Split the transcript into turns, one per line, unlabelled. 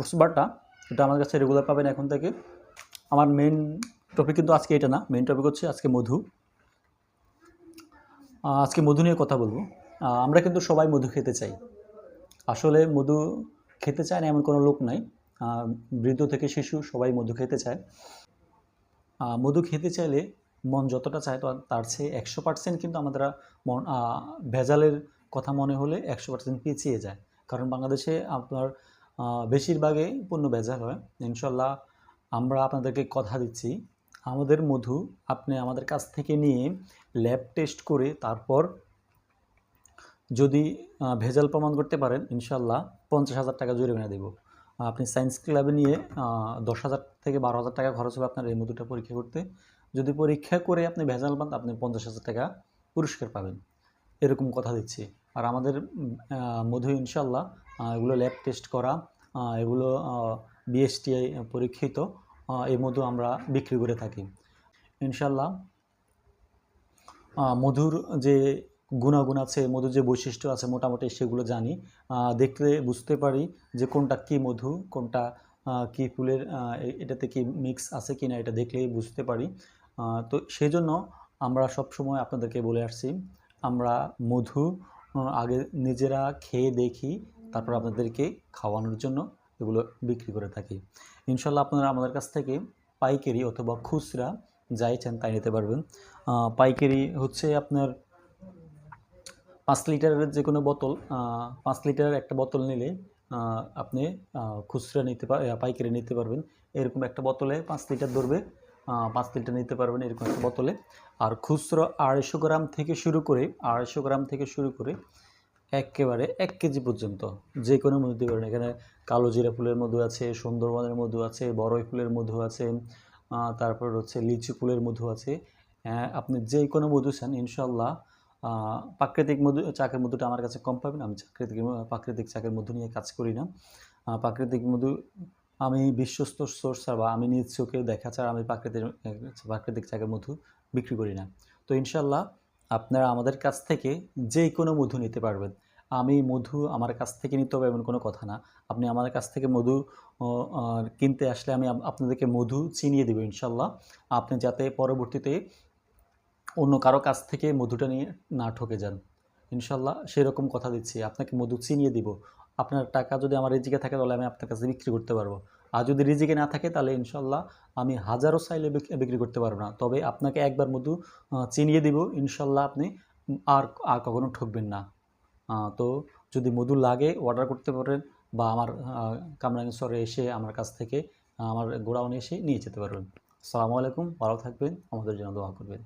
Oats বারটা এটা আমার কাছে রেগুলার পাবেন এখন থেকে। আমার মেন টপিক কিন্তু আজকে এটা না, মেন টপিক হচ্ছে আজকে মধু। আজকে মধু নিয়ে কথা বলবো। আমরা কিন্তু সবাই মধু খেতে চাই। আসলে মধু খেতে চায় না এমন কোনো লোক নাই। বৃদ্ধ থেকে শিশু সবাই মধু খেতে চায়। মধু খেতে চাইলে মন যতটা চায় তার চেয়ে 100% কিন্তু আমরা মন ভেজালের কথা মনে হলে 100% পিছিয়ে যায়। কারণ বাংলাদেশে আপনার বেশিরভাগই পণ্য ভেজাল হয়। ইনশাল্লাহ আমরা আপনাদেরকে কথা দিচ্ছি, আমাদের মধু আপনি আমাদের কাছ থেকে নিয়ে ল্যাব টেস্ট করে তারপর যদি ভেজাল প্রমাণ করতে পারেন ইনশাল্লাহ 50,000 টাকা জরিমানা দেব। আপনি সায়েন্স ক্লাবে নিয়ে 10,000 থেকে 12,000 টাকা খরচ হবে আপনার এই মধুটা পরীক্ষা করতে। যদি পরীক্ষা করে আপনি ভেজাল পান আপনি 50,000 টাকা পুরস্কার পাবেন, এরকম কথা দিচ্ছি। আর আমাদের মধু ইনশাল্লাহ এগুলো ল্যাব টেস্ট করা, এগুলো বিএসটিআই পরীক্ষিত এই মধু আমরা বিক্রি করে থাকি ইনশাল্লাহ। মধুর যে গুণাগুণ আছে, মধুর যে বৈশিষ্ট্য আছে মোটামুটি সেগুলো জানি। দেখলে বুঝতে পারি যে কোনটা কী মধু, কোনটা কী ফুলের, এটাতে কি মিক্স আছে কি না এটা দেখলেই বুঝতে পারি। তো সেই জন্য আমরা সবসময় আপনাদেরকে বলে আসছি, আমরা মধু আগে নিজেরা খেয়ে দেখি, তারপর আপনাদেরকে খাওয়ানোর জন্য এগুলো বিক্রি করে থাকি ইনশাল্লাহ। আপনারা আমাদের কাছ থেকে পাইকারি অথবা খুচরা যাই চান তাই নিতে পারবেন। পাইকারি হচ্ছে আপনার 5 লিটারের যে কোনো বোতল, 5 লিটারের একটা বোতল নিলে আপনি খুচরা নিতে পাইকারি নিতে পারবেন। এরকম একটা বোতলে 5 লিটার ধরবে, 5 লিটার নিতে পারবেন এরকম একটা বোতলে। আর খুচরো 250 গ্রাম থেকে শুরু করে একেবারে 1 কেজি পর্যন্ত যে কোনো মধু দিতে পারেন। এখানে কালো জিরা ফুলের মধু আছে, সুন্দরবনের মধু আছে, বড়ই ফুলের মধু আছে, তারপর হচ্ছে লিচু ফুলের মধু আছে। আপনি যে কোনো মধু চান ইনশাল্লাহ। প্রাকৃতিক মধু, চাকের মধুটা আমার কাছে কম পাবেন। আমি প্রাকৃতিক চাকের মধু নিয়ে কাজ করি না। প্রাকৃতিক মধু আমি বিশ্বস্ত সোর্স ছাড়া, আমি নিজ চোখে দেখা ছাড়া আমি প্রাকৃতিক চাকের মধু বিক্রি করি না। তো ইনশাল্লাহ আপনারা আমাদের কাছ থেকে যে কোনো মধু নিতে পারবেন। আমি মধু আমার কাছ থেকে নিতে হবে এমন কোনো কথা না। আপনি আমাদের কাছ থেকে মধু কিনতে আসলে আমি আপনাদেরকে মধু চিনিয়ে দেবো ইনশাল্লাহ। আপনি যাতে পরবর্তীতে অন্য কারো কাছ থেকে মধুটা নিয়ে না ঠকে যান ইনশাল্লাহ, সেরকম কথা দিচ্ছি। আপনাকে মধু চিনিয়ে দিব। আপনার টাকা যদি আমার রিজিকে থাকে তাহলে আমি আপনার কাছে বিক্রি করতে পারবো। আর যদি রিজিকে না থাকে তাহলে ইনশাল্লাহ আমি হাজারো চাইলে বিক্রি করতে পারবো না। তবে আপনাকে একবার মধু চিনিয়ে দিব ইনশাল্লাহ, আপনি আর আর কখনো ঠকবেন না। তো যদি মধু লাগে অর্ডার করতে পারেন, বা আমার কামরাঙ্গীরচরে এসে আমার কাছ থেকে আমার গোডাউনে এসে নিয়ে যেতে পারবেন। আসসালামু আলাইকুম, ভালো থাকবেন, আমাদের জন্য দোয়া করবেন।